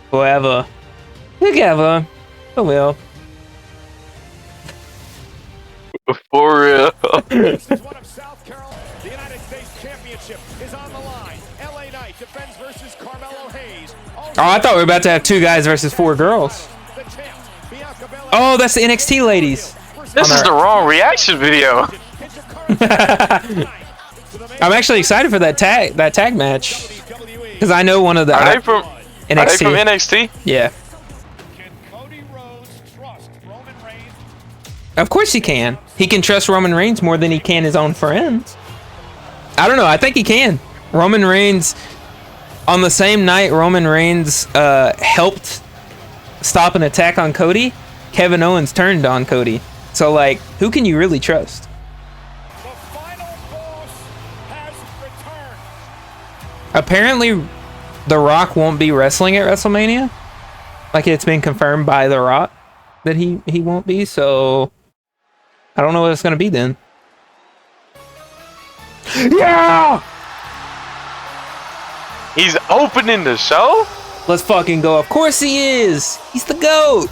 Forever. Together. For real. For real. This is one of South Carolina. The United States Championship is on the line. LA Knight defends versus Carmelo Hayes. Oh, I thought we were about to have 2 guys versus 4 girls. Oh, that's the NXT ladies. This is the wrong reaction video. I'm actually excited for that tag match because I know one of the. Are they from NXT? Are they from NXT? Yeah. Of course he can. He can trust Roman Reigns more than he can his own friends. I don't know. I think he can. Roman Reigns, on the same night Roman Reigns helped stop an attack on Cody, Kevin Owens turned on Cody. So, like, who can you really trust? The final boss has returned. Apparently, The Rock won't be wrestling at WrestleMania. Like, it's been confirmed by The Rock that he won't be, so I don't know what it's going to be then. Yeah! He's opening the show? Let's fucking go. Of course he is. He's the GOAT.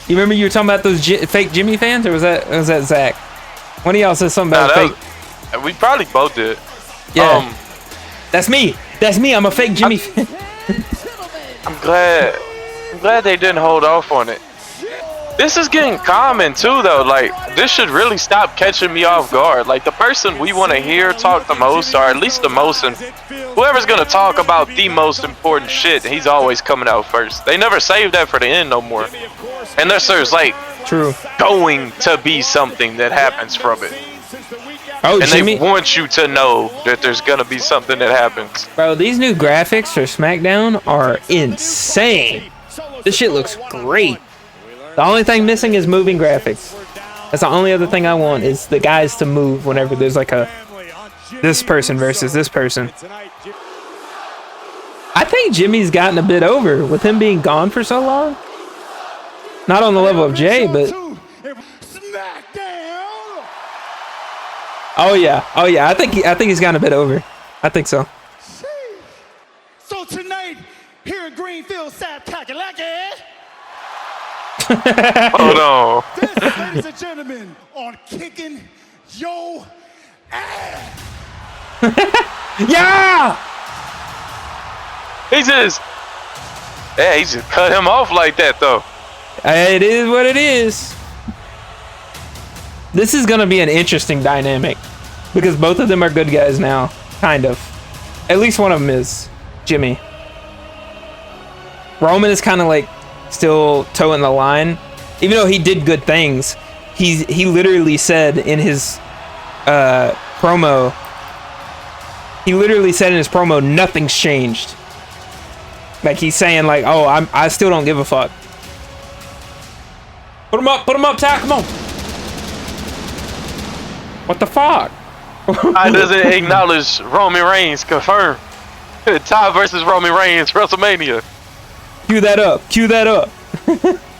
You remember you were talking about those fake Jimmy fans, or was that Zach? One of y'all said something about fake. We probably both did. Yeah. That's me. That's me. I'm a fake Jimmy fan. I'm glad they didn't hold off on it. This is getting common too, though. Like, this should really stop catching me off guard. Like, the person we want to hear talk the most, or at least the most, and whoever's gonna talk about the most important shit, he's always coming out first. They never save that for the end no more, unless there's like going to be something that happens from it. Oh, and Jimmy, they want you to know that there's gonna be something that happens. Bro, these new graphics for SmackDown are insane. This shit looks great. The only thing missing is moving graphics. That's the only other thing I want, is the guys to move whenever there's like a this person versus this person. I think Jimmy's gotten a bit over with him being gone for so long. Not on the level of Jay, but oh yeah. I think he's gotten a bit over. I think so. So tonight, here in Greenfield, South Carolina. Hold on. This, ladies and gentlemen, on Kicking Yo Ass. Yeah! He just cut him off like that, though. It is what it is. This is gonna be an interesting dynamic because both of them are good guys now, kind of. At least one of them is Jimmy. Roman is kind of like still toeing the line, even though he did good things. He literally said in his promo. He literally said in his promo, nothing's changed. Like, he's saying like, oh, I still don't give a fuck. Put him up, Ty, come on. What the fuck? I doesn't acknowledge Roman Reigns confirmed. Ty versus Roman Reigns, WrestleMania. Cue that up.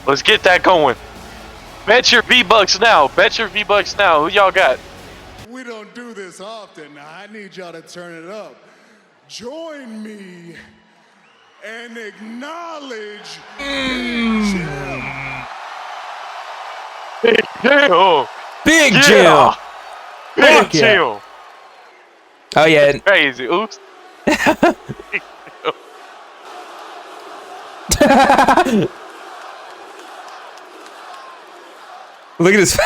Let's get that going. Bet your V-Bucks now. Who y'all got? We don't do this often. Now, I need y'all to turn it up. Join me and acknowledge Big Jim. Big Yeah. Jim. Big Fuck yeah. Jim. Oh yeah. Crazy. Oops. Look at his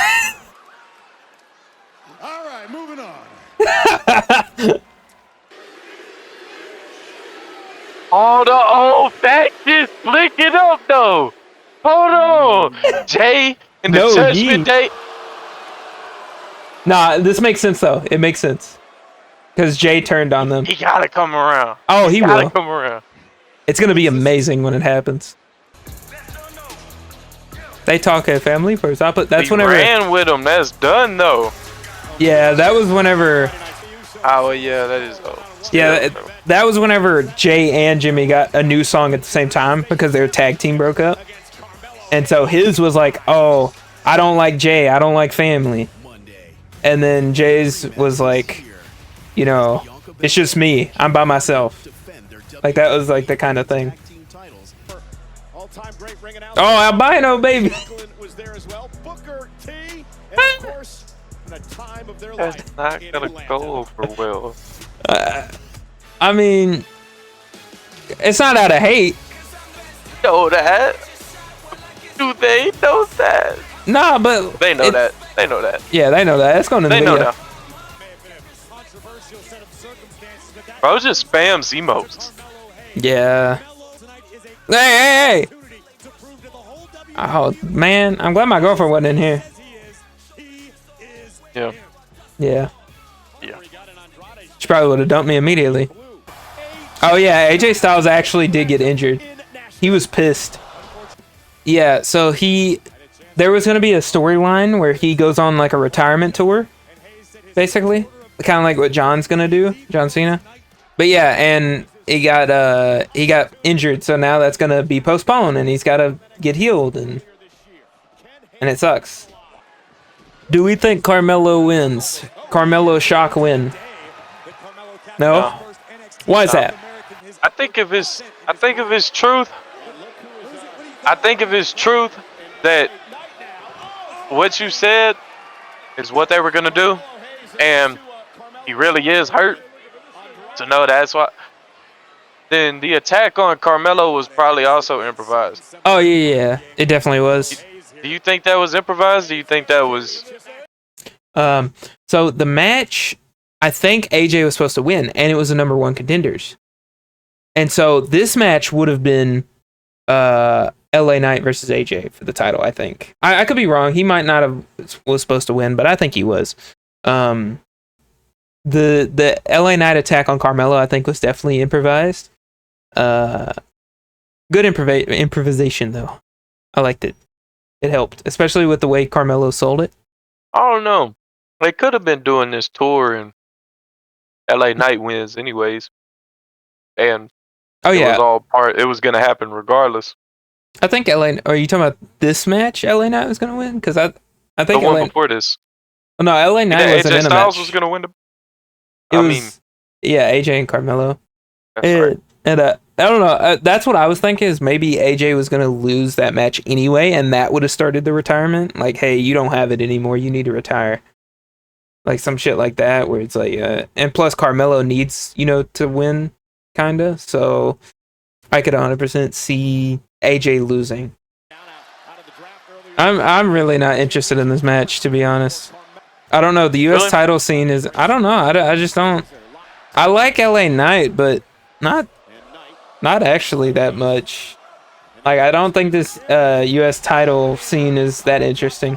All right, moving on. Oh, that just flick it up though. Hold on. Jay and the Judgment Day. Nah, this makes sense though. It makes sense. Because Jay turned on them. He gotta come around. Oh, he gotta will. come around. It's gonna be amazing when it happens. They talk at family first. That's whenever. Ran with him. That's done though. Yeah, that was whenever. Oh yeah, that is. That was whenever Jay and Jimmy got a new song at the same time because their tag team broke up, and so his was like, "Oh, I don't like Jay. I don't like family," and then Jay's was like, "You know, it's just me. I'm by myself." Like that was like the kind of thing. All-time great ring announcer. Oh, albino baby. Franklin was there as well. Booker T, and of course, the time of their life. That's not in gonna Atlanta. go over well. I mean, it's not out of hate. Know that? Do they know that? Nah, but They know that. They know that. Yeah, they know that. It's going in the They know video. that. Bro, just spams emotes. Yeah. Hey, hey, hey! Oh man, I'm glad my girlfriend wasn't in here. Yeah. Yeah, Yeah. she probably would have dumped me immediately. Oh yeah, AJ Styles actually did get injured. He was pissed. Yeah, so there was gonna be a storyline where he goes on like a retirement tour, basically, kind of like what John's gonna do, John Cena. But yeah, and he got injured, so now that's gonna be postponed, and he's gotta get healed, and it sucks. Do we think Carmelo wins? Carmelo shock win? No. Why is that? I think if it's truth that what you said is what they were gonna do, and he really is hurt. So no, that's why. Then the attack on Carmelo was probably also improvised. Oh yeah, it definitely was. Do you think that was improvised? Do you think that was? So the match, I think AJ was supposed to win, and it was the #1 contenders. And so this match would have been LA Knight versus AJ for the title, I think. I could be wrong. He might not have was supposed to win, but I think he was. The LA Knight attack on Carmelo, I think, was definitely improvised. Good improvisation though. I liked it. It helped, especially with the way Carmelo sold it. I don't know. They could have been doing this tour and LA Knight wins anyways. And Oh yeah, it was gonna happen regardless. I think LA. Are you talking about this match? LA Knight was gonna win because I think The one LA. before this. No, LA Knight Yeah, wasn't AJ in a Styles match. was gonna win It yeah, AJ and Carmelo. that's right. And I don't know. That's what I was thinking is maybe AJ was gonna lose that match anyway, and that would have started the retirement. Like, hey, you don't have it anymore. You need to retire. Like some shit like that, where it's like, and plus Carmelo needs to win, kinda. So I could 100% see AJ losing. I'm really not interested in this match, to be honest. I don't know. The U.S. Really? title scene is. I don't know. I just don't. I like LA Knight, but not actually that much. Like, I don't think this U.S. title scene is that interesting.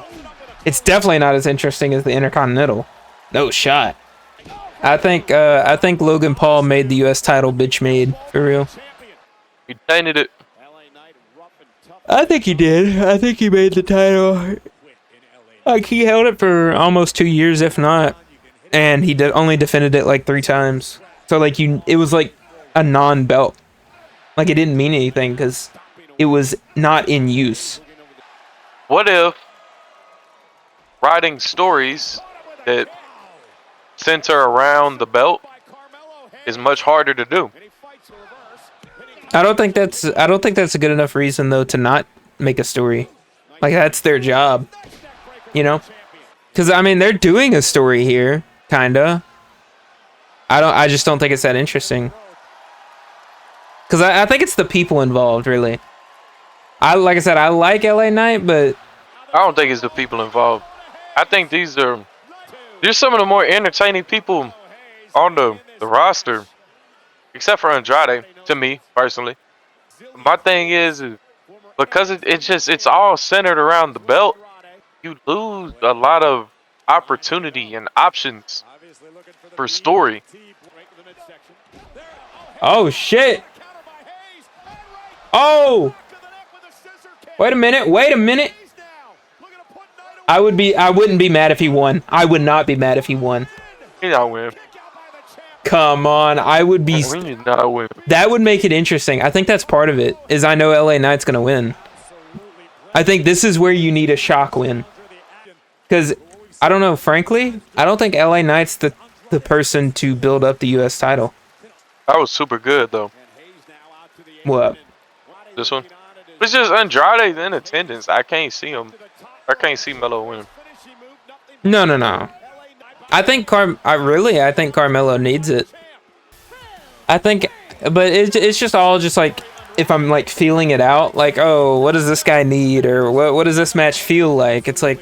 It's definitely not as interesting as the Intercontinental. No shot. I think Logan Paul made the U.S. title bitch made for real. He tainted it. I think he did. I think he made the title. Like, he held it for almost 2 years, if not, and he only defended it like 3 times. So like it was like a non-belt. Like, it didn't mean anything because it was not in use. What if writing stories that center around the belt is much harder to do? I don't think that's a good enough reason though to not make a story. Like, that's their job, because I mean they're doing a story here, kinda. I just don't think it's that interesting. Because I think it's the people involved, really. Like I said, I like LA Knight, but I don't think it's the people involved. I think these are some of the more entertaining people on the roster, except for Andrade, to me personally. My thing is because it's all centered around the belt, you lose a lot of opportunity and options for story. oh shit! Oh, wait a minute! I wouldn't be mad if he won. I would not be mad if he won. You not win. Come on, I would be. We did not win. That would make it interesting. I think that's part of it. Is I know LA Knight's gonna win. I think this is where you need a shock win. Because I don't know, frankly, I don't think LA Knight's the person to build up the U.S. title. That was super good though. What? This one. It's just Andrade's in attendance. I can't see him. I can't see Melo winning. No, no, no. I think I think Carmelo needs it. I think, but it's just all just like, if I'm like feeling it out, like, oh, what does this guy need, or what does this match feel like? It's like,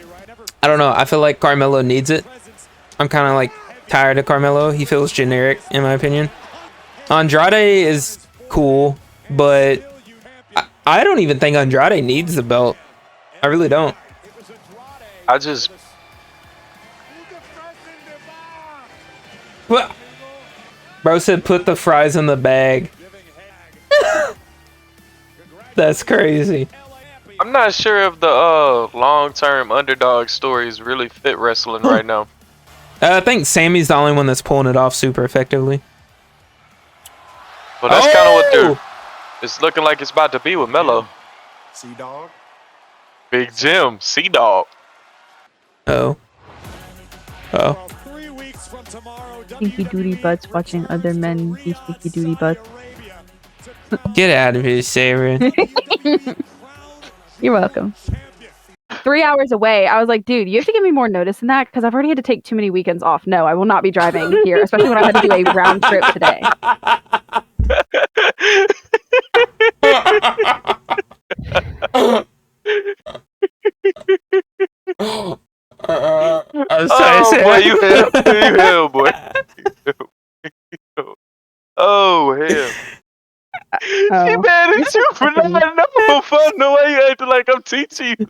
I don't know. I feel like Carmelo needs it. I'm kind of like tired of Carmelo. He feels generic, in my opinion. Andrade is cool, but I don't even think Andrade needs the belt. I really don't. I just. What? Bro said put the fries in the bag. That's crazy. I'm not sure if the long-term underdog stories really fit wrestling right now. I think Sammy's the only one that's pulling it off super effectively. But that's kind of what they're. It's looking like it's about to be with Melo. C-Dog. Big Jim, C-Dog. Oh. Oh. Stinky duty butts watching other men be stinky duty butts. Get out of here, Sarah. You're welcome. 3 hours away. I was like, dude, you have to give me more notice than that because I've already had to take too many weekends off. No, I will not be driving here, especially when I had to do a round trip today. I'm sorry, Oh boy, you hell, boy. Oh hell. She mad at you for not knowing fun the way you acting like I'm teaching you.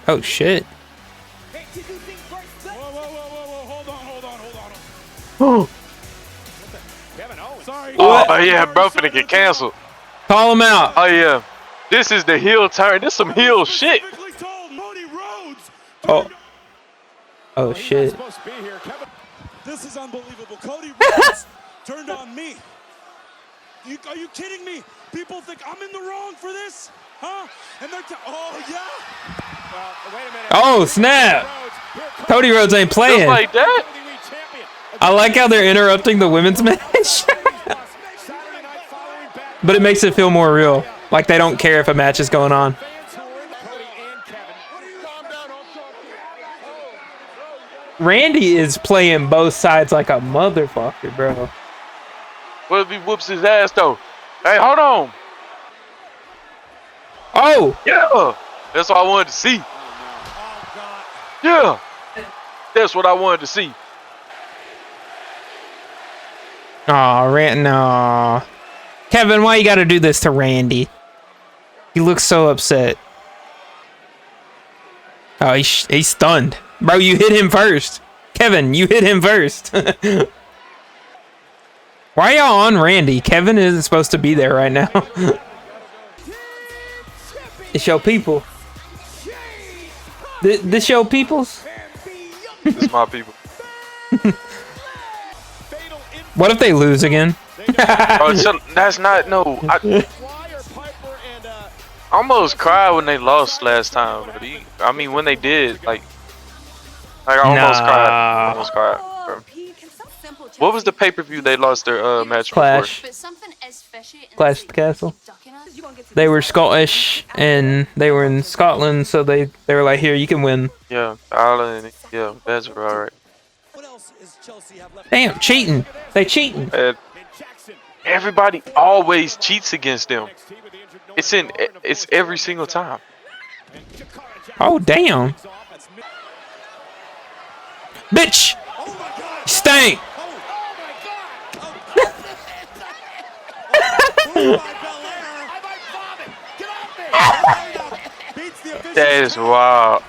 Oh shit. Kevin Owens. Sorry. Oh yeah, bro, finna get canceled. Call him out. Oh yeah, this is the heel turn. This some heel shit. Oh. Oh shit. This is unbelievable. Cody Rhodes turned on me. Are you kidding me? People think I'm in the wrong for this? Huh? And they're oh yeah. Wait a minute. Oh snap. Cody Rhodes ain't playing. Just like that. I like how they're interrupting the women's match. But it makes it feel more real. Like they don't care if a match is going on. Randy is playing both sides like a motherfucker, bro. What if he whoops his ass though? Hey, hold on. Oh! Yeah, that's what I wanted to see. Yeah, that's what I wanted to see. Aw, no. Kevin, why you gotta do this to Randy? He looks so upset. Oh, he's stunned. Bro, you hit him first. Kevin, you hit him first. Why y'all on Randy? Kevin isn't supposed to be there right now. It's your people. This your peoples? This my people. What if they lose again? Bro, that's not no. I almost cried when they lost last time. But I mean, when they did, like I almost cried. Almost cried. Bro. What was the pay-per-view they lost their match Clash. before? Clash at the Castle. They were Scottish and they were in Scotland, so they were like, here, you can win. Yeah, Ireland. Yeah, that's alright. Damn, cheating. They cheating. Everybody always cheats against them. It's every single time. Oh, damn. Bitch! Stank! That is wild.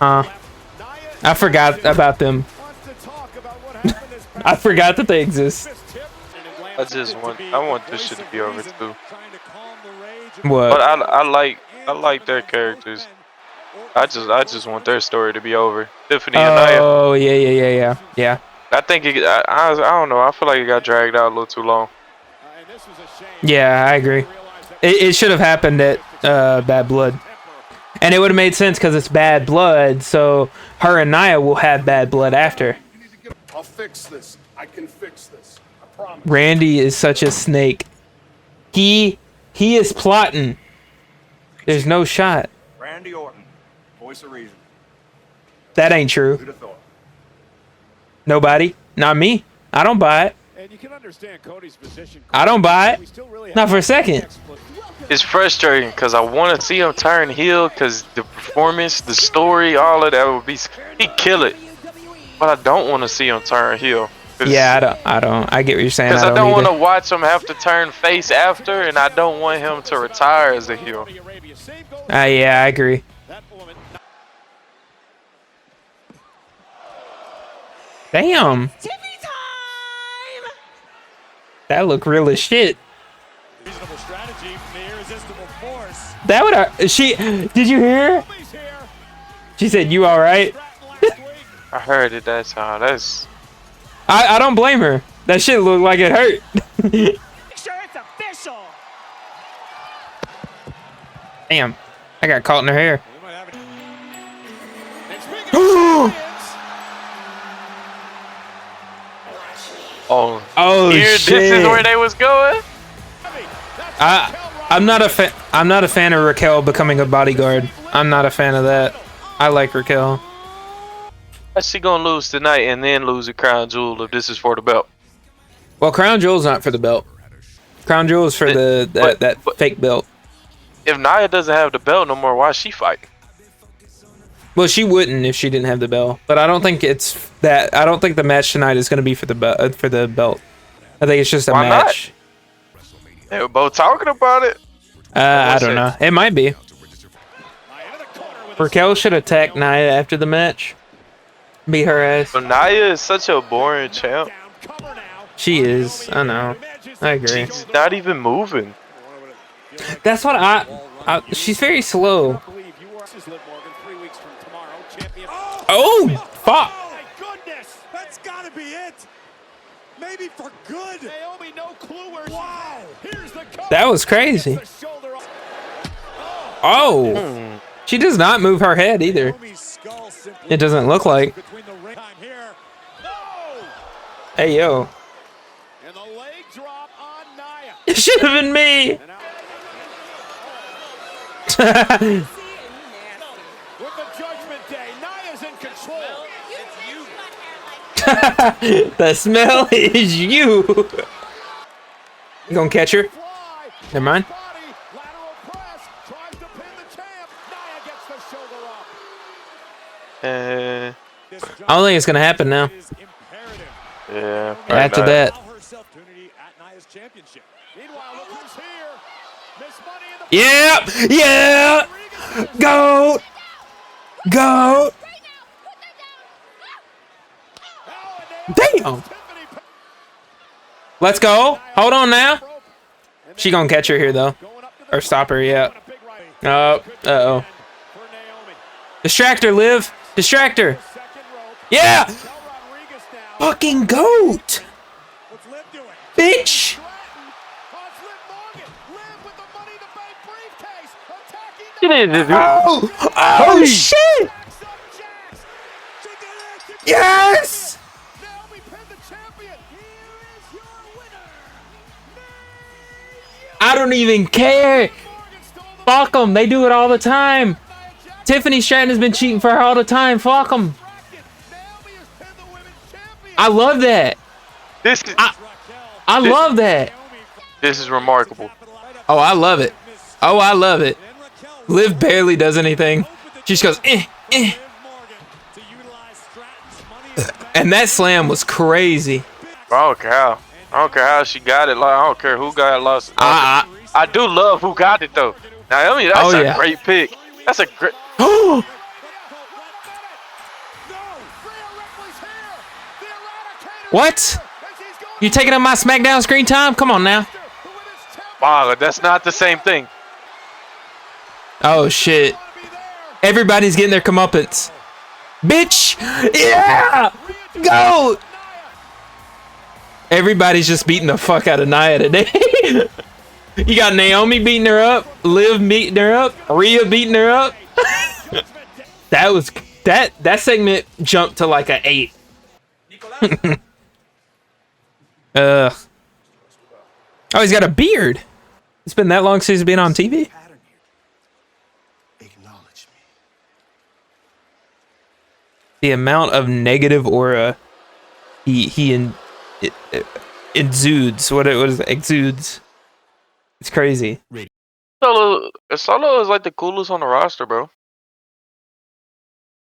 I forgot about them. I forgot that they exist. I want this shit to be over too. What? But I like their characters. I just want their story to be over. Tiffany and Nia. Oh yeah. I think I don't know. I feel like it got dragged out a little too long. Yeah, I agree. It should have happened at Bad Blood. And it would have made sense because it's Bad Blood, so her and Nia will have Bad Blood after. I'll fix this. I can fix this. I promise. Randy is such a snake. He is plotting. There's no shot. Randy Orton, voice of reason. That ain't true. Who'd have thought? Nobody. Not me. I don't buy it. And you can understand Cody's position. I don't buy We it. still really Not have for a second. It's frustrating because I want to see him turn heel because the performance, the story, all of that would be he'd kill it. But I don't want to see him turn heel. Yeah, I don't. I get what you're saying. Because I don't want to either. watch him have to turn face after, and I don't want him to retire as a heel. Yeah, I agree. That woman. Damn. That look real as shit. Reasonable strategy from the irresistible force. That would did you hear her? He's here. She said, "You all right?" I heard it. That's I don't blame her. That shit looked like it hurt. Make sure it's official. Damn. I got caught in her hair. We might have it. And speaking of champions, Oh here. shit. This is where they was going. I'm not a fan of Raquel becoming a bodyguard. I'm not a fan of that. I like Raquel. How's she gonna lose tonight and then lose a crown jewel if this is for the belt? Well, Crown Jewel's not for the belt. Crown Jewel is for that fake belt. If Nia doesn't have the belt no more, why is she fighting? Well, she wouldn't if she didn't have the belt. But I don't think it's that. I don't think the match tonight is going to be for the belt. I think it's just a Why match. They were both talking about it. I don't know. It might be. Raquel should attack Nia after the match. Beat her ass. But Nia is such a boring champ. She is. I know. I agree. She's not even moving. That's what she's very slow. Oh, fuck. Oh my goodness! That's gotta be it. Maybe for good. Naomi, no clue where Wow. Here's the cover. That was crazy. The shoulder off. Oh. She does not move her head either. Naomi's skull simply It doesn't look like. between the ring time here. No! Hey, yo. And the leg drop on Nia. It should have been me. With the Judgment Day, Nia's in control. The smell is you. You gonna catch her? Fly. Never mind. Body, lateral press, tries to pin the champ. Nia gets the shoulder up. I don't think it's gonna happen now. Is imperative. Yeah. After that. Allow herself opportunity at Nia's championship. Meanwhile, look who's here. Miss Money in the Yeah. Go. Go. Damn. Let's go. Hold on now. She gonna catch her here though, or stop her. Yeah. Oh. Uh-oh. Distract her, Liv. Distract her. Yeah. Fucking goat. What's Liv doing? Bitch. Oh shit. Yes. I don't even care. Fuck them. They do it all the time. Tiffany Stratton has been cheating for her all the time. Fuck them. I love that. This is I love that. this is remarkable. Oh, I love it. Oh, I love it. Liv barely does anything. She just goes, eh, eh. And that slam was crazy. I don't care how. I don't care how she got it. Like, I don't care who got it lost. I do love who got it though. Naomi, that's a great pick. That's a great. What? You taking up my SmackDown screen time? Come on now. Wow, that's not the same thing. Oh shit. Everybody's getting their comeuppance. Bitch! Yeah! Go! Everybody's just beating the fuck out of Nia today. You got Naomi beating her up, Liv beating her up, Rhea beating her up. That segment jumped to like an 8. Oh, he's got a beard. It's been that long since he's been on TV. Acknowledge me. The amount of negative aura he exudes. What is it? Exudes. It's crazy. Solo is like the coolest on the roster, bro.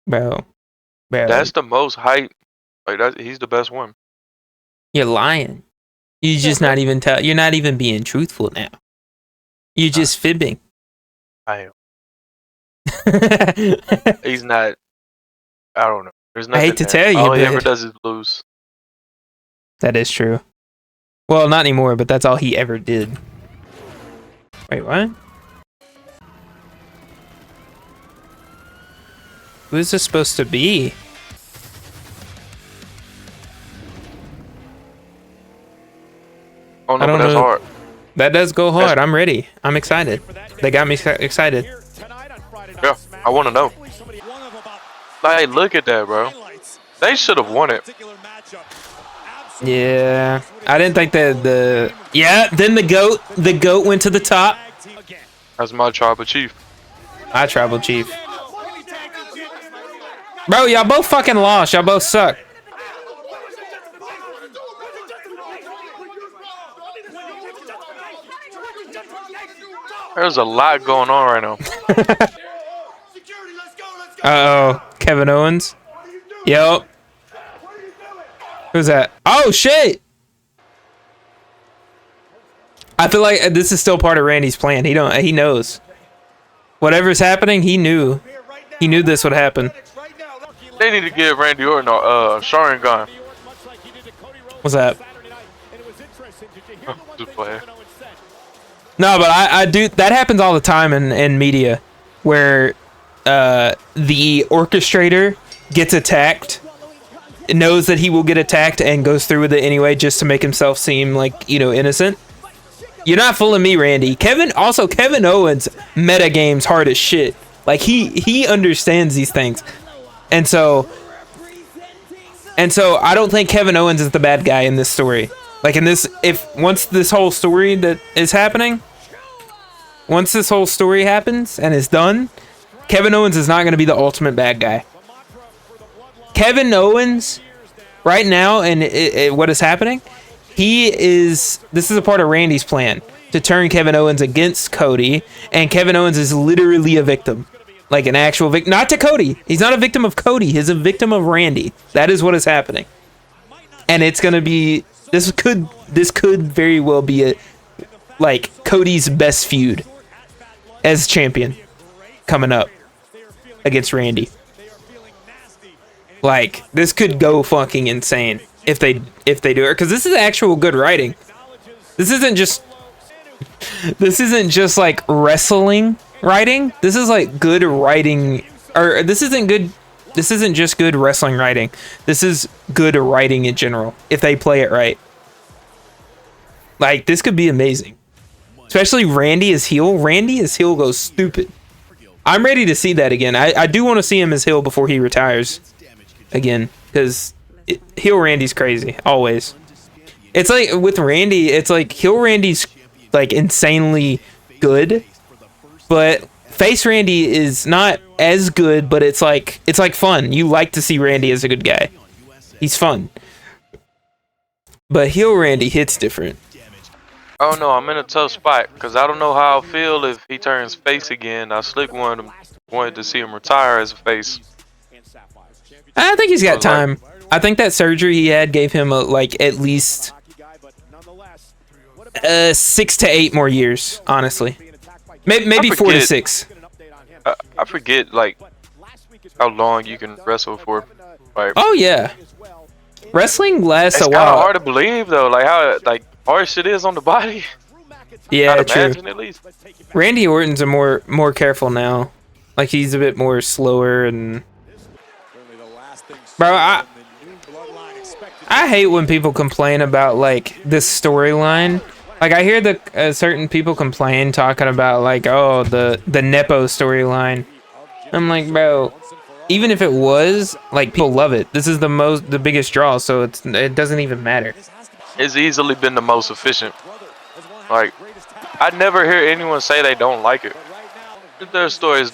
Bro. That's the most hype. Like he's the best one. You're lying. You're just not even you're not even being truthful now. You're just fibbing. I am. He's not. I don't know. There's nothing. I hate to there. tell you, all he but ever does is lose. that is true. Well, not anymore, but that's all he ever did. Wait, what? Who is this supposed to be? Oh no, I don't but that's know. hard. That does go hard. I'm ready. I'm excited. They got me excited. Yeah, I want to know. Like, look at that, bro. They should have won it. Yeah, I didn't think that yeah. Then the goat went to the top. That's my tribal chief. I tribal chief. Bro, y'all both fucking lost. Y'all both suck. There's a lot going on right now. Uh-oh, Kevin Owens. Yep. Who's that? Oh shit! I feel like this is still part of Randy's plan. He knows. Whatever's happening, he knew. He knew this would happen. They need to give Randy Orton a Sharingan. What's that? Just play. No, but I do. That happens all the time in media, where the orchestrator gets attacked, knows that he will get attacked, and goes through with it anyway, just to make himself seem like, you know, innocent. You're not fooling me, Randy. Kevin Owens meta games hard as shit. Like he understands these things, and so I don't think Kevin Owens is the bad guy in this story. Like in this, once this whole story that is happening, once this whole story happens and is done, Kevin Owens is not going to be the ultimate bad guy. Kevin Owens, right now, and what is happening, this is a part of Randy's plan to turn Kevin Owens against Cody, and Kevin Owens is literally a victim. Like an actual victim. Not to Cody. He's not a victim of Cody. He's a victim of Randy. That is what is happening. And it's going to be... This could very well be like Cody's best feud as champion coming up against Randy. Like, this could go fucking insane if they do it, because this is actual good writing. This isn't just like wrestling writing. This is like good writing, or this isn't just good wrestling writing. This is good writing in general if they play it right. Like, this could be amazing. Especially Randy as heel. Randy as heel goes stupid. I'm ready to see that again. I do want to see him as heel before he retires again, because heel Randy's crazy always. It's like with Randy, it's like heel Randy's like insanely good, but face Randy is not as good, but it's like fun. You like to see Randy as a good guy. He's fun. But heel Randy hits different. Oh no, I'm in a tough spot because I don't know how I'll feel if he turns face again. I slick wanted to see him retire as a face. I think he's got time. I think that surgery he had gave him like at least 6 to 8 more years, honestly. Maybe 4 to 6. I forget like how long you can wrestle for. Like, oh yeah, wrestling lasts it's a kind of while. hard to believe though, like how like harsh it is on the body. Yeah, I'd true. imagine, at least. Randy Orton's a more careful now. Like, he's a bit more slower and... Bro, I hate when people complain about like this storyline. Like, I hear certain people complain talking about like, oh, the Nepo storyline. I'm like, bro, even if it was, like, people love it. This is the biggest draw, so it doesn't even matter. It's easily been the most efficient. Like, I never hear anyone say they don't like it. Their story is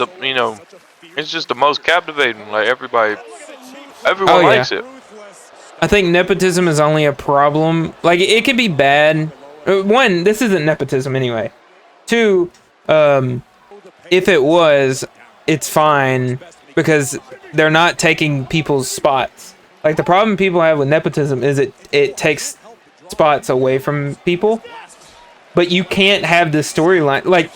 it's just the most captivating. Like everyone likes it. I think nepotism is only a problem. Like, it could be bad. One, this isn't nepotism anyway. Two, if it was, it's fine because they're not taking people's spots. Like, the problem people have with nepotism is it takes spots away from people. But you can't have this storyline. Like,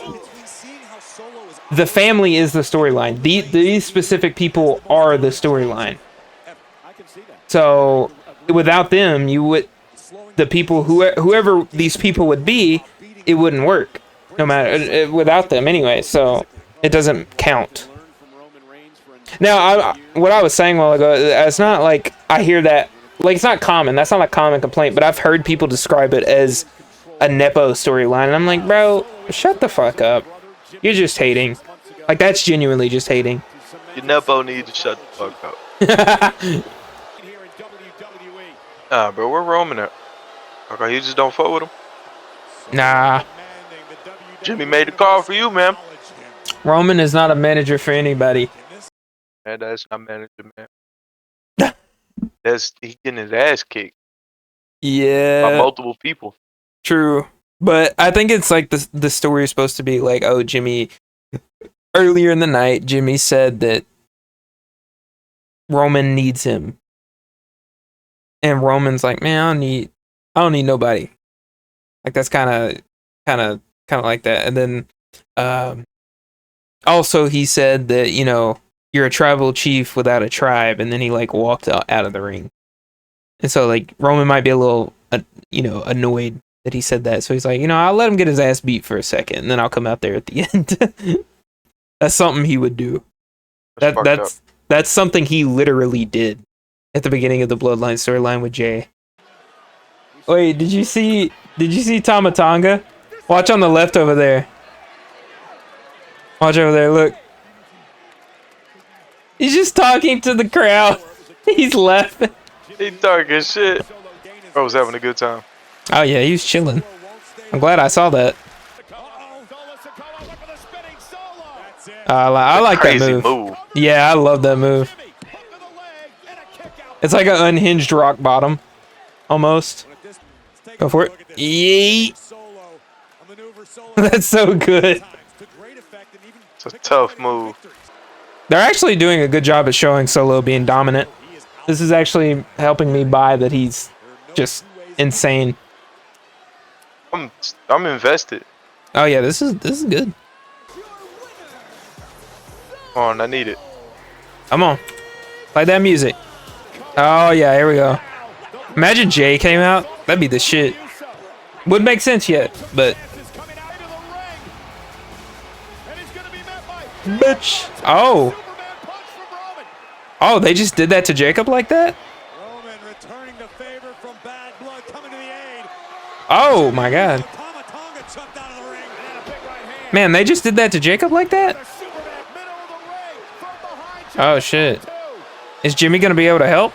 the family is the storyline. These specific people are the storyline. So without them, the people whoever these people would be, it wouldn't work. No matter without them anyway. So it doesn't count. Now, what I was saying a while ago, it's not like I hear that. Like, it's not common. That's not a common complaint. But I've heard people describe it as a Nepo storyline, and I'm like, bro, shut the fuck up. You're just hating. Like, that's genuinely just hating. Your Nepo need to shut the fuck up. Nah, bro, we're Roman at. Okay, you just don't fuck with him? Nah. Jimmy made the call for you, man. Roman is not a manager for anybody. Man, that's not manager, man. He getting his ass kicked. Yeah. By multiple people. True. But I think it's like the story is supposed to be like, oh, Jimmy, earlier in the night, Jimmy said that Roman needs him. And Roman's like, man, I don't need nobody. Like, that's kind of like that. And then also he said that, you're a tribal chief without a tribe, and then he like walked out of the ring. And so like Roman might be a little annoyed that he said that. So he's like, I'll let him get his ass beat for a second, and then I'll come out there at the end. That's something he would do. That's something he literally did at the beginning of the Bloodline storyline with Jay. Wait, did you see Tama Tonga? Watch on the left over there. Watch over there, look. He's just talking to the crowd. He's laughing. He talking shit. Bro was having a good time. Oh yeah, he was chilling. I'm glad I saw that. I like that move. Yeah, I love that move. It's like an unhinged rock bottom, almost. Go for it. Yeet. That's so good. It's a tough move. They're actually doing a good job at showing Solo being dominant. This is actually helping me buy that he's just insane. I'm invested. Oh yeah, this is good. Come on, I need it. Come on. Play that music. Oh yeah, here we go. Imagine Jay came out. That'd be the shit. Wouldn't make sense yet, but bitch. Oh, they just did that to Jacob like that? Oh my god. Man, they just did that to Jacob like that? Oh shit. Is Jimmy gonna be able to help?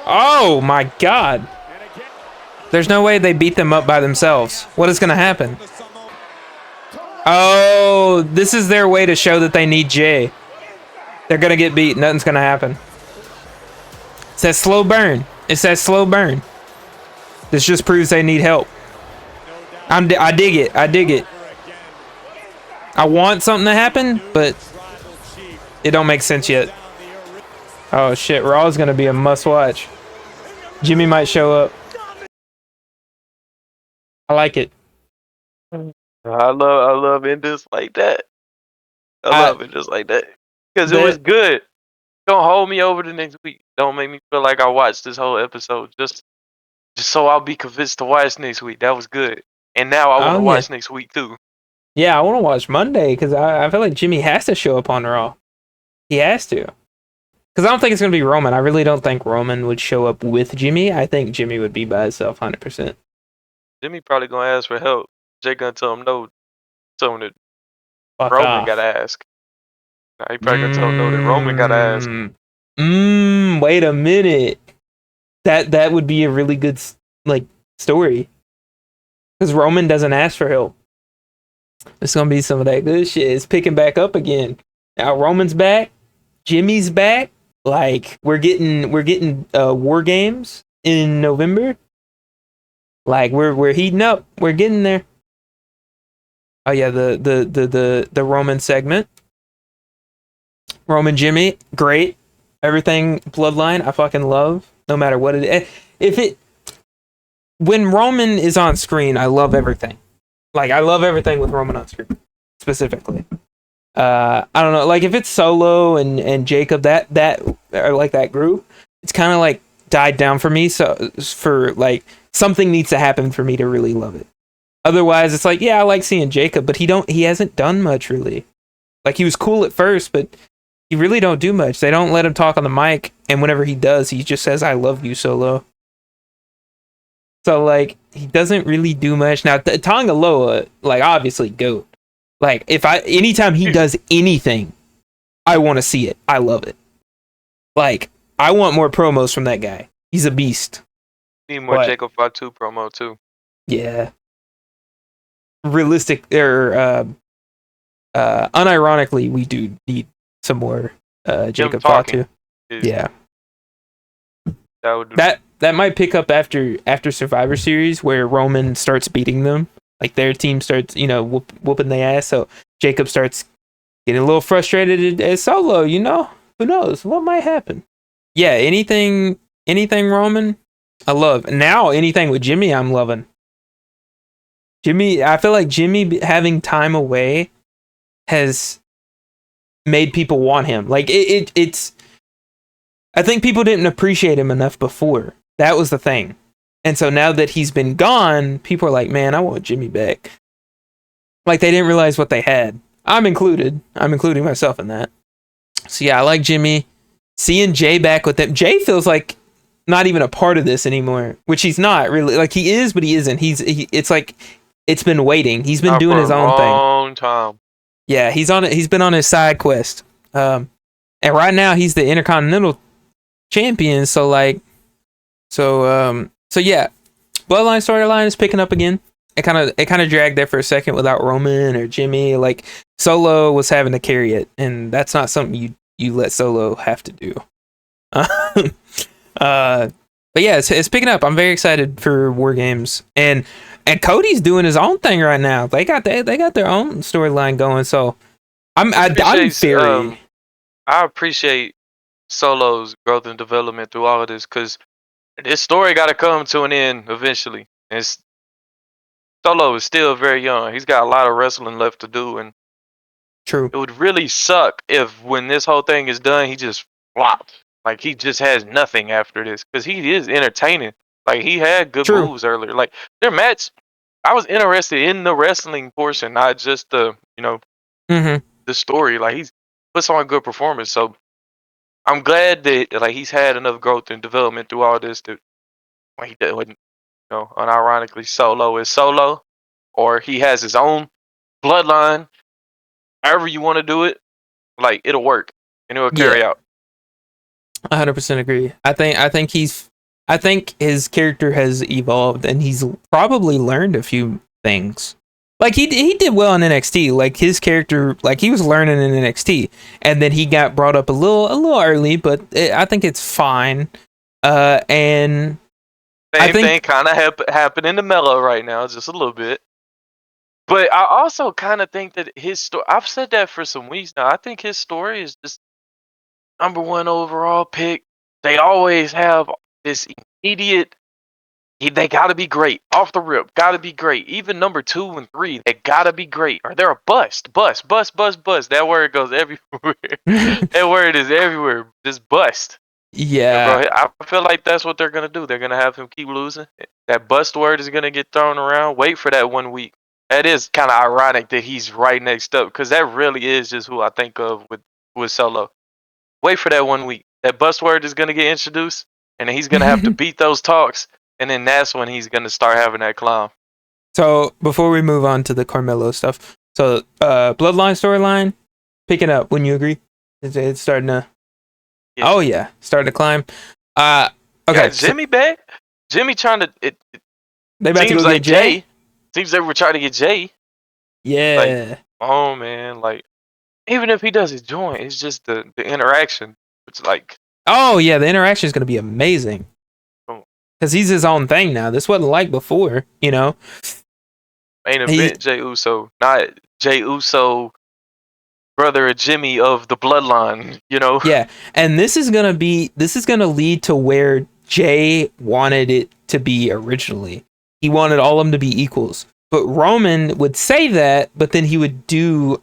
Oh my god. There's no way they beat them up by themselves. What is gonna happen? Oh, this is their way to show that they need Jay. They're gonna get beat. Nothing's gonna happen. It's that slow burn. It's that slow burn. This just proves they need help. I dig it. I dig it. I want something to happen, but it don't make sense yet. Oh shit, Raw is gonna be a must-watch. Jimmy might show up. I like it. I love endings like that. I love it just like that. Because it was good. Don't hold me over the next week. Don't make me feel like I watched this whole episode just so I'll be convinced to watch next week. That was good. And now I want to watch next week too. Yeah, I want to watch Monday because I feel like Jimmy has to show up on Raw. He has to. Because I don't think it's going to be Roman. I really don't think Roman would show up with Jimmy. I think Jimmy would be by himself 100%. Jimmy probably going to ask for help. Jay going to tell him no. Tell him that Fuck Roman off. got to ask. Nah, he probably gonna tell him no that Roman got ass. Wait a minute. That would be a really good story. Because Roman doesn't ask for help. It's gonna be some of that good shit. It's picking back up again. Now Roman's back. Jimmy's back. Like we're getting War Games in November. Like we're heating up. We're getting there. Oh yeah, the Roman segment. Roman Jimmy, great. Everything Bloodline, I fucking love. No matter what it is. When Roman is on screen, I love everything. Like I love everything with Roman on screen, specifically. I don't know, like if it's Solo and Jacob, that or like that group, it's kind of like died down for me. So for like something needs to happen for me to really love it. Otherwise, it's like, yeah, I like seeing Jacob, but he hasn't done much really. Like he was cool at first, but he really don't do much. They don't let him talk on the mic, and whenever he does, he just says, "I love you, Solo." So like he doesn't really do much. Now Tongaloa, like obviously GOAT. Like anytime he does anything, I want to see it. I love it. Like I want more promos from that guy. He's a beast. Need more Jacob Fatu promo too. Yeah. Realistic or unironically, we do need some more Jacob Fatu. Yeah. That might pick up after Survivor Series where Roman starts beating them. Like their team starts, whooping their ass. So Jacob starts getting a little frustrated at Solo, Who knows? What might happen? Yeah, anything Roman, I love. Now anything with Jimmy, I'm loving. Jimmy, I feel like Jimmy having time away has made people want him. Like it's I think people didn't appreciate him enough before. That was the thing. And so now that he's been gone, people are like, man, I want Jimmy back. Like they didn't realize what they had. I'm including myself in that. So yeah, I like Jimmy. Seeing Jay back with them. Jay feels like not even a part of this anymore, which he's not really. Like he is, but he isn't. It's like it's been waiting. He's been doing his own thing. Long time. Yeah, he's on it. He's been on his side quest. And right now he's the Intercontinental Champion. So yeah, Bloodline storyline is picking up again. It kind of dragged there for a second without Roman or Jimmy. Like Solo was having to carry it, and that's not something you let Solo have to do. But yeah, it's picking up. I'm very excited for War Games, and Cody's doing his own thing right now. They got their own storyline going. So I'm very. I appreciate Solo's growth and development through all of this because this story got to come to an end eventually. Solo is still very young. He's got a lot of wrestling left to do, and true. It would really suck if when this whole thing is done, he just flopped. Like he just has nothing after this because he is entertaining. Like he had good moves earlier. Like their match, I was interested in the wrestling portion, not just the the story. Like he's puts on a good performance. So I'm glad that like he's had enough growth and development through all this that when he wouldn't, unironically Solo is Solo, or he has his own bloodline. However you want to do it, like it'll work and it'll carry out. 100% agree. I think his character has evolved and he's probably learned a few things. Like he did well in NXT. Like his character, like he was learning in NXT, and then he got brought up a little early, but I think it's fine. And same thing kind of happened in the Mellow right now, just a little bit. But I also kind of think that his story. I've said that for some weeks now. I think his story is just #1 overall pick. They always have this immediate. They gotta be great off the rip. Gotta be great. Even number 2 and 3, they gotta be great, or they're a bust. Bust. That word goes everywhere. That word is everywhere. Just bust. Yeah. Bro, I feel like that's what they're gonna do. They're gonna have him keep losing. That bust word is gonna get thrown around. Wait for that 1 week. That is kind of ironic that he's right next up because that really is just who I think of with Solo. Wait for that 1 week. That bust word is gonna get introduced, and then he's gonna have to beat those talks. And then that's when he's going to start having that climb. So before we move on to the Carmelo stuff, so Bloodline storyline, picking up. Wouldn't you agree? It's starting to. Yeah. Oh yeah, starting to climb. Okay, Got Jimmy back. Jimmy trying to. It they about to seems go like get Jay. Seems they were trying to get Jay. Yeah. Oh man, like even if he doesn't join, it's just the interaction. It's like, Oh yeah, the interaction is going to be amazing. Oh. Because he's his own thing now. This wasn't like before, you know. main event Jay Uso, not Jay Uso, brother of Jimmy of the bloodline. You know. Yeah, and this is gonna lead to where Jay wanted it to be originally. He wanted all of them to be equals. But Roman would say that, but then he would do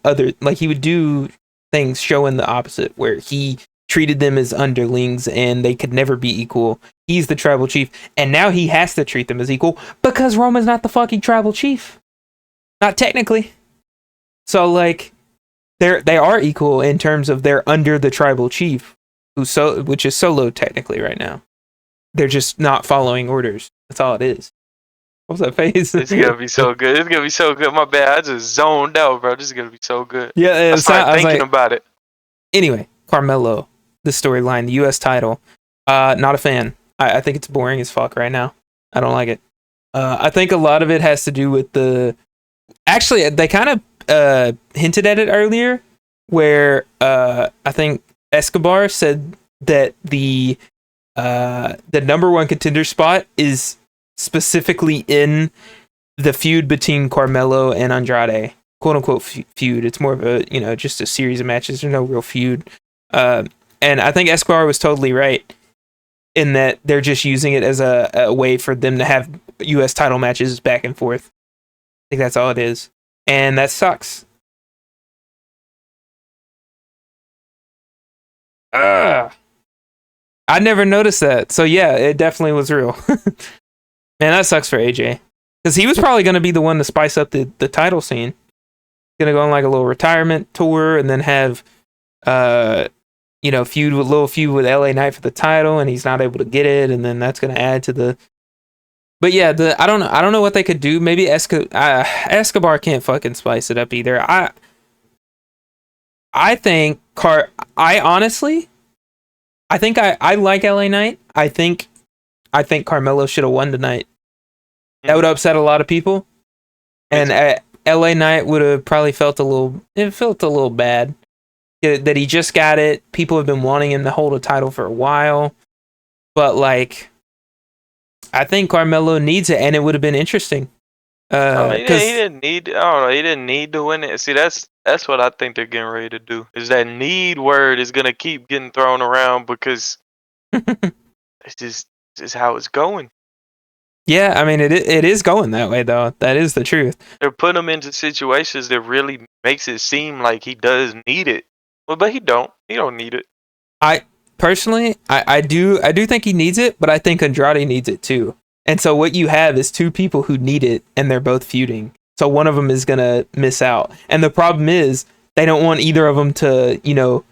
things showing the opposite, where he treated them as underlings and they could never be equal. He's the tribal chief, and now he has to treat them as equal because Roman's not the fucking tribal chief. Not technically. So like they are equal in terms of they're under the tribal chief, which is Solo technically right now. They're just not following orders. That's all it is. What was that face? It's gonna be so good. It's gonna be so good. My bad. I just zoned out, bro. This is gonna be so good. Yeah, I started thinking about it. Anyway, Carmelo, the storyline, the U.S. title. Not a fan. I think it's boring as fuck right now. I don't like it. I think a lot of it has to do with the. Actually, they kind of hinted at it earlier, where I think Escobar said that the number one contender spot is specifically in the feud between Carmelo and Andrade, quote unquote feud. It's more of a, just a series of matches. There's no real feud. And I think Escobar was totally right in that they're just using it as a way for them to have U.S. title matches back and forth. I think that's all it is. And that sucks. I never noticed that. So yeah, it definitely was real. Man, that sucks for AJ. Because he was probably going to be the one to spice up the title scene. Going to go on like a little retirement tour and then have, feud with LA Knight for the title, and he's not able to get it, and then that's going to add to the. But yeah, I don't know what they could do. Maybe Escobar can't fucking spice it up either. I think I like LA Knight. I think Carmelo should have won tonight. That would upset a lot of people, and LA Knight would have probably felt a little bad that he just got it. People have been wanting him to hold a title for a while, but like, I think Carmelo needs it, and it would have been interesting. He didn't need. I don't know. He didn't need to win it. See, that's what I think they're getting ready to do. Is that need word is gonna keep getting thrown around because it's just how it's going. Yeah, I mean it is going that way though. That is the truth. They're putting him into situations that really makes it seem like he does need it. Well, but he don't. He don't need it. I personally, I do think he needs it, but I think Andrade needs it too. And so what you have is two people who need it, and they're both feuding. So one of them is gonna miss out, and the problem is they don't want either of them to,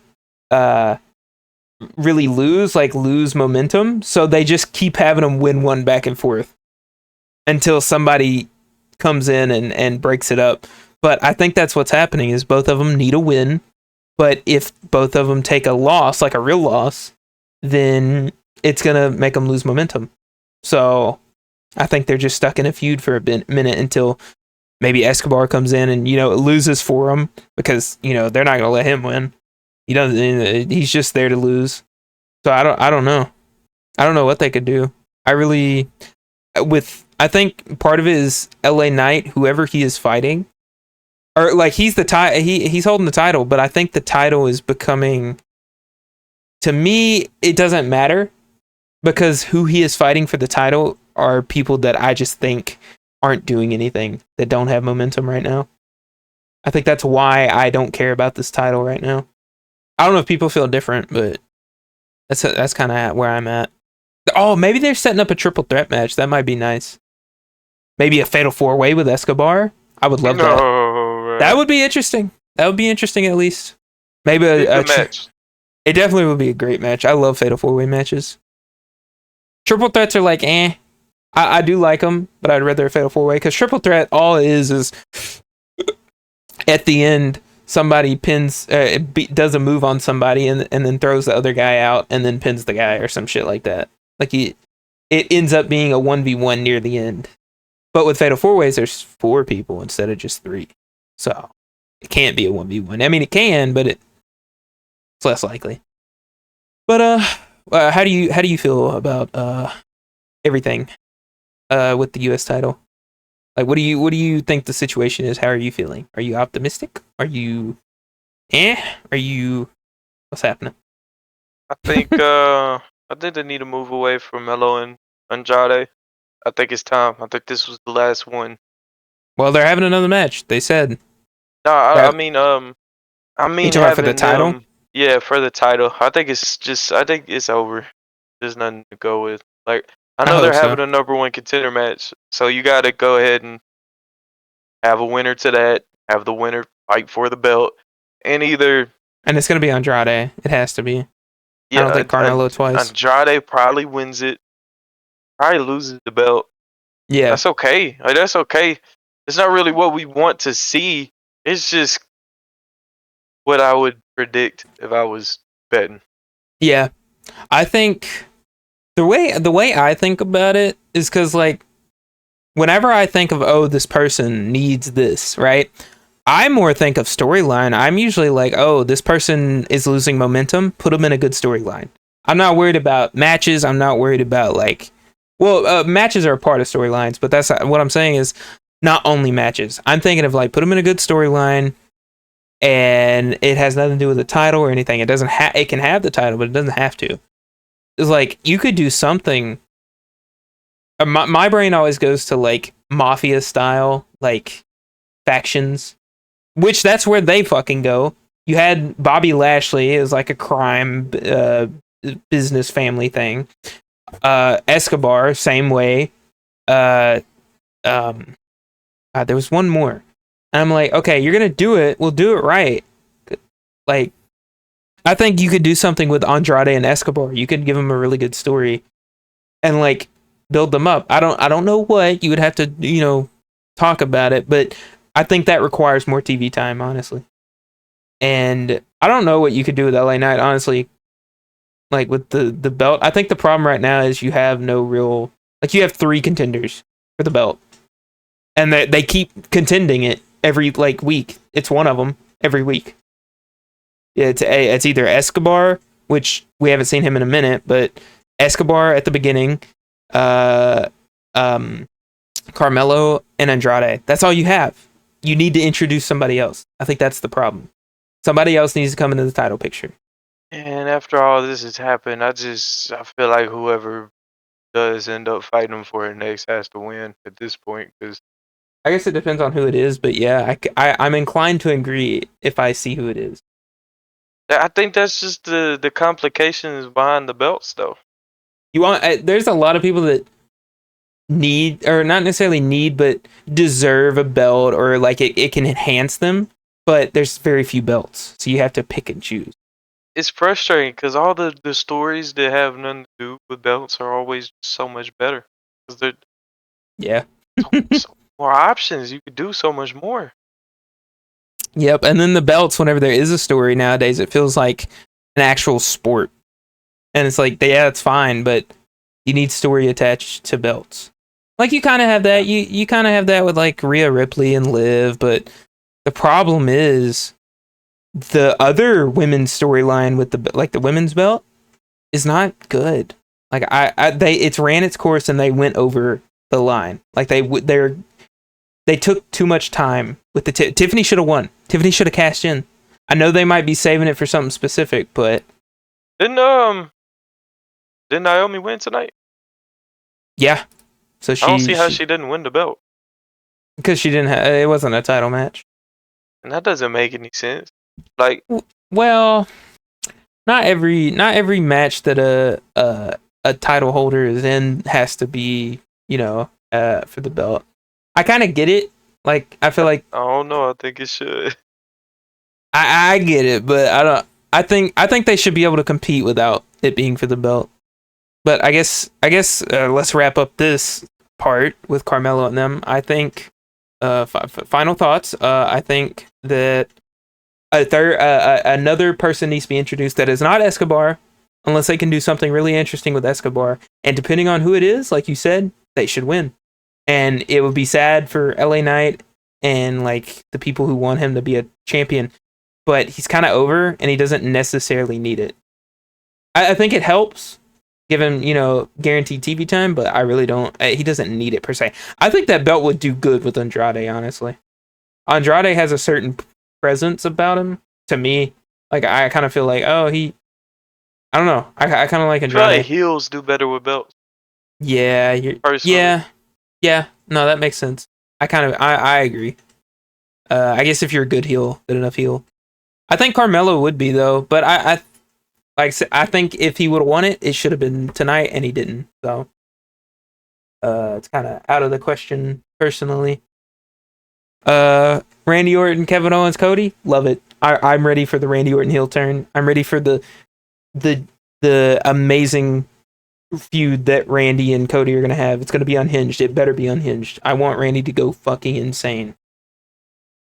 really lose momentum. So they just keep having them win one back and forth until somebody comes in and breaks it up. But I think that's what's happening is both of them need a win. But if both of them take a loss, like a real loss, then it's going to make them lose momentum. So I think they're just stuck in a feud for a minute until maybe Escobar comes in and, it loses for them because, they're not going to let him win. He's just there to lose. So I don't know. I don't know what they could do. I think part of it is LA Knight, whoever he is fighting, or like he's holding the title, but I think the title is becoming, to me, it doesn't matter because who he is fighting for the title are people that I just think aren't doing anything, that don't have momentum right now. I think that's why I don't care about this title right now. I don't know if people feel different, but that's kind of where I'm at. Oh, maybe they're setting up a triple threat match. That might be nice. Maybe a fatal 4-way with Escobar. I would love that. Right. That would be interesting. That would be interesting at least. Maybe a match. It definitely would be a great match. I love fatal 4-way matches. Triple threats are like, I do like them, but I'd rather a fatal 4-way because triple threat, all it is at the end, somebody pins does a move on somebody and then throws the other guy out and then pins the guy or some shit like that. Like it ends up being a 1v1 near the end. But with Fatal 4-Ways, there's 4 people instead of just 3. So it can't be a 1v1. I mean, it can, but it's less likely. But how do you feel about everything with the US title? Like, what do you think the situation is? How are you feeling? Are you optimistic? Are you Are you what's happening? I think they need to move away from Melo and Andrade. I think it's time. I think this was the last one. Well, they're having another match. They said. No, I mean You talking about for the having title? them. Yeah, for the title. I think it's over. There's nothing to go with. Like, I know they're hope so. having a number 1 contender match, so you got to go ahead and have a winner to that. Have the winner fight for the belt, and either. And it's gonna be Andrade. It has to be. Yeah, I don't think Carmelo twice. Andrade probably wins it. Probably loses the belt. Yeah. That's okay. Like, that's okay. It's not really what we want to see. It's just what I would predict if I was betting. Yeah. I think the way I think about it is because, like, whenever I think of, this person needs this, right? I more think of storyline. I'm usually like, this person is losing momentum. Put them in a good storyline. I'm not worried about matches. I'm not worried about, like, matches are a part of storylines, but that's what I'm saying is not only matches. I'm thinking of, like, put them in a good storyline, and it has nothing to do with the title or anything. It doesn't it can have the title, but it doesn't have to. It's like, you could do something. My brain always goes to, like, mafia style, like, factions, which that's where they fucking go. You had Bobby Lashley as, like, a crime business family thing. Escobar, same way. There was one more. And I'm like, okay, you're gonna do it. We'll do it right. Like, I think you could do something with Andrade and Escobar. You could give them a really good story, and, like, build them up. I don't know what you would have to, talk about it, but I think that requires more TV time, honestly. And I don't know what you could do with LA Knight, honestly. Like, with the belt, I think the problem right now is you have no real, like, you have 3 contenders for the belt, and they keep contending it every, like, week. It's one of them every week. It's either Escobar, which we haven't seen him in a minute, but Escobar at the beginning, Carmelo and Andrade. That's all you have. You need to introduce somebody else. I think that's the problem. Somebody else needs to come into the title picture. And after all this has happened, I feel like whoever does end up fighting him for it next has to win at this point. Because I guess it depends on who it is, but yeah, I'm inclined to agree if I see who it is. I think that's just the complications behind the belts, though. There's a lot of people that need, or not necessarily need, but deserve a belt, or, like, it can enhance them, but there's very few belts, so you have to pick and choose. It's frustrating because all the stories that have nothing to do with belts are always so much better. Because Yeah. so more options. You could do so much more. Yep, and then the belts, whenever there is a story nowadays, it feels like an actual sport. And it's like, yeah, it's fine, but you need story attached to belts. Like, you kind of have that. You kind of have that with, like, Rhea Ripley and Liv, but the problem is the other women's storyline with the women's belt is not good. Like, it's ran its course and they went over the line. Like, they took too much time with the Tiffany should have won. Tiffany should have cashed in. I know they might be saving it for something specific, but Didn't Naomi win tonight? yeah. So I don't see how she didn't win the belt. because she didn't have, it wasn't a title match. And that doesn't make any sense. Like, Well, not every match that a title holder is in has to be, for the belt. I kind of get it. Like, I feel like I don't know. I think it should. I get it, but I don't. I think they should be able to compete without it being for the belt. But I guess let's wrap up this part with Carmelo and them. I think final thoughts. I think that Another person needs to be introduced that is not Escobar, unless they can do something really interesting with Escobar. And depending on who it is, like you said, they should win. And it would be sad for LA Knight and like the people who want him to be a champion, but he's kind of over and he doesn't necessarily need it. I think it helps give him, guaranteed TV time, but I really don't. He doesn't need it per se. I think that belt would do good with Andrade, honestly. Andrade has a certain presence about him to me. Like, I kind of feel like, I don't know. I kind of like Andrade. I feel like heels do better with belts. Yeah. Personally. Yeah. No, that makes sense. I agree. I guess if you're a good enough heel. I think Carmelo would be, though, but I think if he would have won it, it should have been tonight, and he didn't. So it's kind of out of the question, personally. Randy Orton, Kevin Owens, Cody, love it. I'm ready for the Randy Orton heel turn. I'm ready for the amazing feud that Randy and Cody are gonna have. It's gonna be unhinged. It better be unhinged. I want Randy to go fucking insane.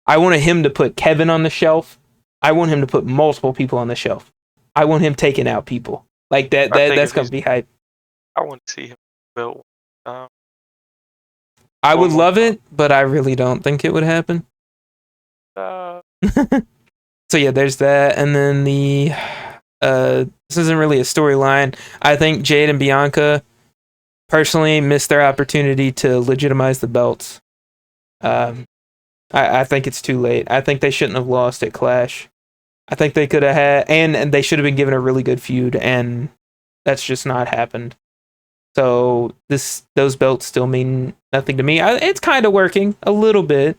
I want him to put Kevin on the shelf. I want him to put multiple people on the shelf. I want him taking out people. Like that. That's gonna be hype. I want to see him belt. I would love it, but I really don't think it would happen. So yeah, there's that, and then this isn't really a storyline. I think Jade and Bianca personally missed their opportunity to legitimize the belts. I think it's too late. I think they shouldn't have lost at Clash. I think they could have had, and they should have been given a really good feud, and that's just not happened. So those belts still mean nothing to me. It's kind of working a little bit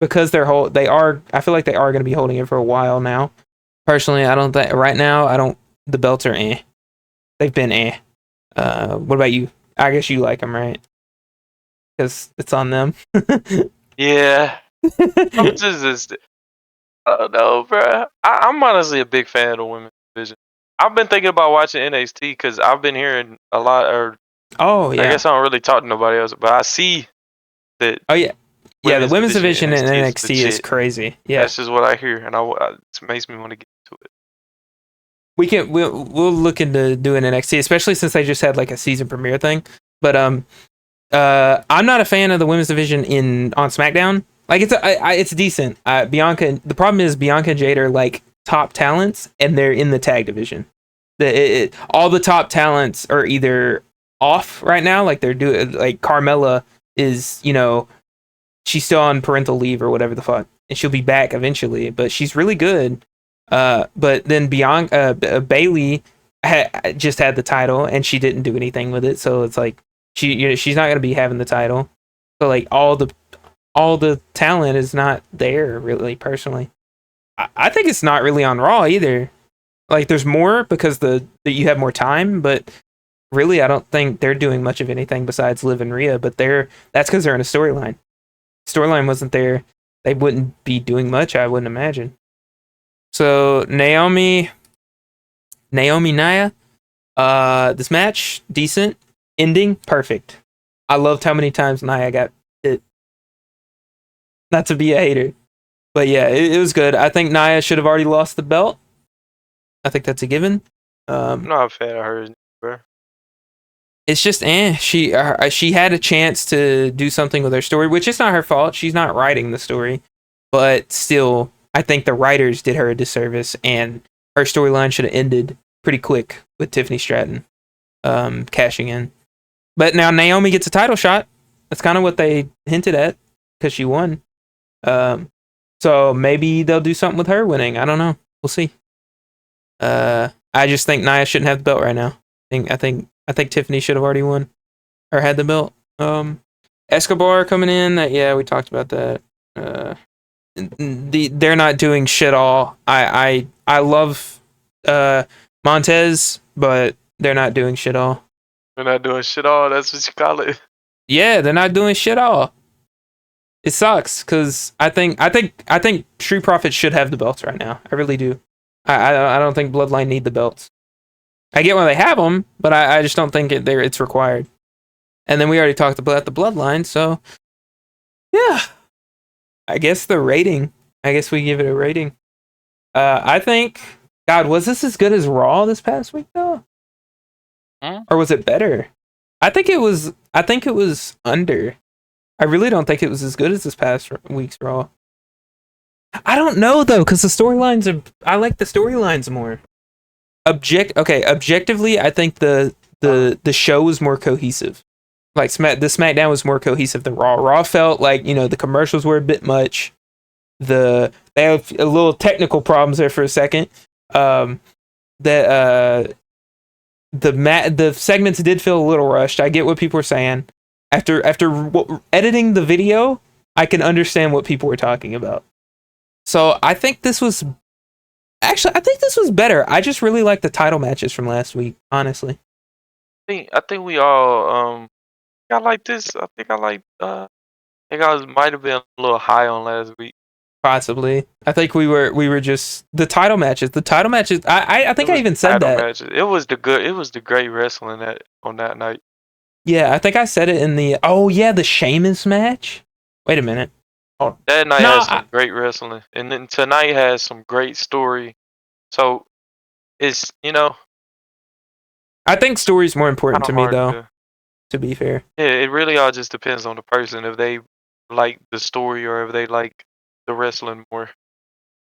because I feel like they are going to be holding it for a while now. Personally, I don't think right now. The belts are They've been what about you? I guess you like them, right? Because it's on them. Yeah. I'm just, I don't know, bro. I'm honestly a big fan of the women's division. I've been thinking about watching NXT because I've been hearing a lot. Oh yeah. I guess I don't really talk to nobody else, but I see that. Oh yeah. Yeah, the women's division in NXT is crazy. Yeah, that's just what I hear, and it makes me want to get to it. We'll look into doing NXT, especially since they just had like a season premiere thing. But I'm not a fan of the women's division on SmackDown. Like it's decent. Bianca. The problem is Bianca and Jade are like top talents, and they're in the tag division. All the top talents are either off right now, like they're doing. Like Carmella is, she's still on parental leave or whatever the fuck, and she'll be back eventually. But she's really good. But then Bailey just had the title, and she didn't do anything with it. So it's like she's not gonna be having the title. So like all the talent is not there really. Personally, I think it's not really on Raw either. Like there's more because you have more time, but really I don't think they're doing much of anything besides Liv and Rhea. But that's because they're in a storyline. Storyline wasn't there, they wouldn't be doing much, I wouldn't imagine. So Naomi Nia, this match decent, ending perfect. I loved how many times Nia got hit. Not to be a hater, but yeah, it was good. I think Nia should have already lost the belt. I think that's a given. I'm not a fan of hers, bro. It's just she had a chance to do something with her story, which is not her fault. She's not writing the story, but still, I think the writers did her a disservice, and her storyline should have ended pretty quick with Tiffany Stratton cashing in. But now Naomi gets a title shot. That's kind of what they hinted at because she won. So maybe they'll do something with her winning. I don't know. We'll see. I just think Nia shouldn't have the belt right now. I think Tiffany should have already won or had the belt. Escobar coming in. We talked about that. They're not doing shit all. I love Montez, but they're not doing shit all. They're not doing shit all. That's what you call it. Yeah, they're not doing shit all. It sucks because I think Street Profits should have the belts right now. I really do. I don't think Bloodline need the belts. I get why they have them, but I just don't think it's required. And then we already talked about the Bloodline, so yeah. I guess the rating. I guess we give it a rating. I think, God, was this as good as Raw this past week though, or was it better? I think it was. I think it was under. I really don't think it was as good as this past week's Raw. I don't know though, because the storylines are. I like the storylines more. Objectively, I think the show was more cohesive. Like the SmackDown was more cohesive than Raw. Raw felt like the commercials were a bit much. They have a little technical problems there for a second. The segments did feel a little rushed. I get what people were saying. After editing the video, I can understand what people were talking about. So I think this was better. I just really like the title matches from last week, honestly. I think we all I like this. I think I might have been a little high on last week. Possibly. I think we were just the title matches. I think I even said that. Matches. It was the great wrestling on that night. Yeah, I think I said it in the the Sheamus match. Wait a minute. Oh, that night has some great wrestling, and then tonight has some great story. So it's I think story's more important to me though. To be fair. Yeah, it really all just depends on the person if they like the story or if they like the wrestling more.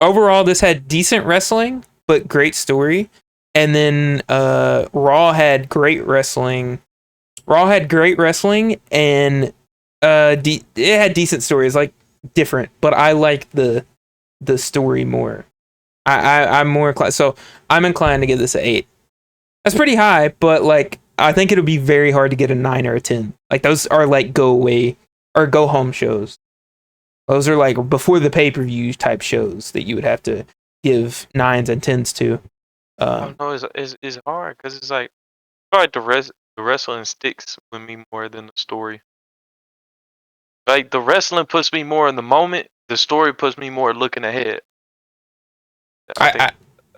Overall, this had decent wrestling, but great story. And then Raw had great wrestling. And it had decent stories, like different. But I like the story more. I'm more inclined. So I'm inclined to give this an 8. That's pretty high, but like I think it'll be very hard to get a 9 or a 10. Like those are like go away or go home shows. Those are like before the pay-per-view type shows that you would have to give 9s and 10s to. I know it's hard because it's like I feel like the wrestling sticks with me more than the story. Like the wrestling puts me more in the moment. The story puts me more looking ahead. I think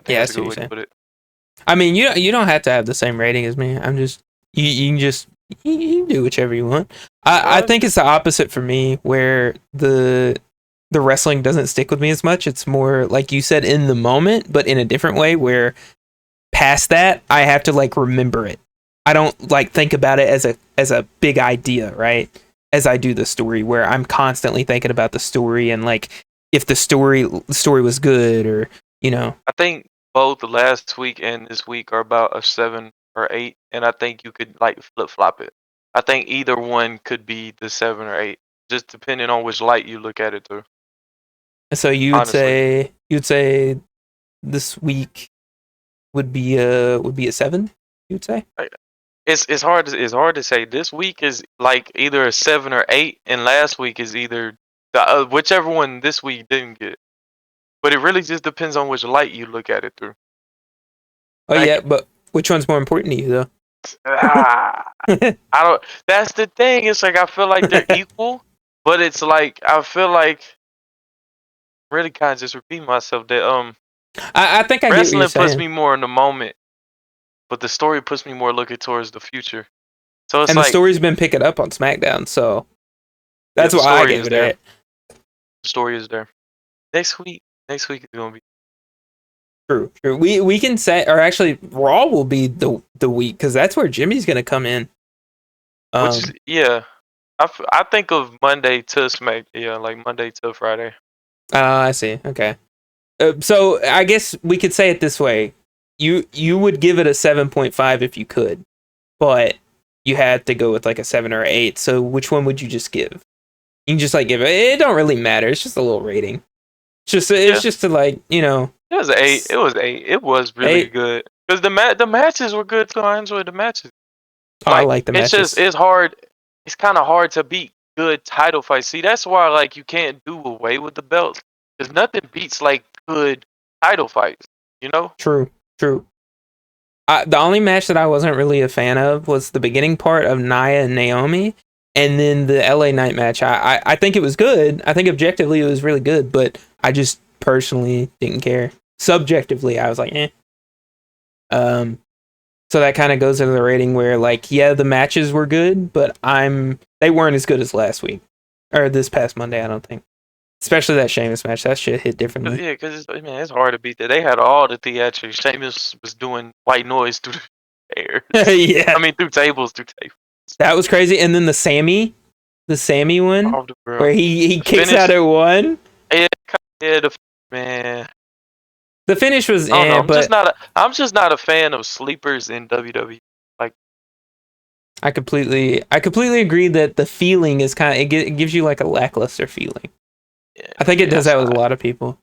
that's what you're saying. I mean, you don't have to have the same rating as me. I'm just you can do whichever you want. I think it's the opposite for me, where the wrestling doesn't stick with me as much. It's more like you said, in the moment, but in a different way. Where past that, I have to like remember it. I don't like think about it as a big idea, right? As I do the story, where I'm constantly thinking about the story and like if the story was good or I think both last week and this week are about a 7 or 8, and I think you could like flip flop it. I think either one could be the 7 or 8, just depending on which light you look at it through. So you'd say this week would be a 7. You'd say it's hard to say. This week is like either a 7 or 8, and last week is either whichever one this week didn't get. But it really just depends on which light you look at it through. Yeah, but which one's more important to you though? I don't. That's the thing. It's like I feel like they're equal, but it's like I feel like really kind of just repeat myself that I think I wrestling get what you're puts saying. me more in the moment, but the story puts me more looking towards the future. So it's and like the story's been picking up on SmackDown, so that's why I gave it that. The story is there. Next week is gonna be true. We can say, or actually, Raw will be the week because that's where Jimmy's gonna come in. I think of Monday to Smack. Yeah, like Monday to Friday. I see. Okay. So I guess we could say it this way: you would give it a 7.5 if you could, but you had to go with like a 7 or 8. So which one would you just give? You can just like give it. It don't really matter. It's just a little rating. It's just to like It was 8. It was 8. It was really good because the matches were good too. I enjoyed the matches. I like the matches. It's hard. It's kind of hard to beat good title fights. See, that's why like you can't do away with the belts. Because nothing beats like good title fights. True. The only match that I wasn't really a fan of was the beginning part of Nia and Naomi, and then the LA Knight match. I think it was good. I think objectively it was really good, but I just personally didn't care. Subjectively, I was like, eh. So that kind of goes into the rating where, like, yeah, the matches were good, but they weren't as good as last week or this past Monday. I don't think. Especially that Sheamus match. That shit hit differently. Yeah, because it's hard to beat that. They had all the theatrics. Sheamus was doing white noise through the air. Yeah. I mean, through tables. That was crazy. And then the Sammy one, Off the grill. where he kicks finish- out at one. Yeah, man. The finish was, I don't know, but I'm just not a fan of sleepers in WWE. Like, I completely agree that the feeling is kind of it gives you like a lackluster feeling. yeah, I think it does that that's with a not- lot of people.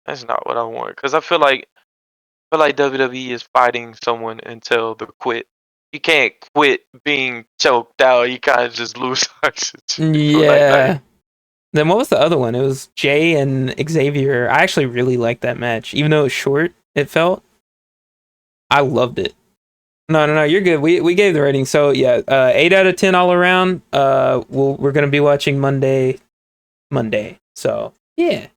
That's not what I want. Because I feel like WWE is fighting someone until they quit. You can't quit being choked out. You kind of just lose oxygen. Yeah. Then what was the other one? It was Jay and Xavier. I actually really liked that match, even though it was short. It felt. I loved it. No, you're good. We gave the rating. So yeah, 8 out of 10 all around. We're gonna be watching Monday. So yeah.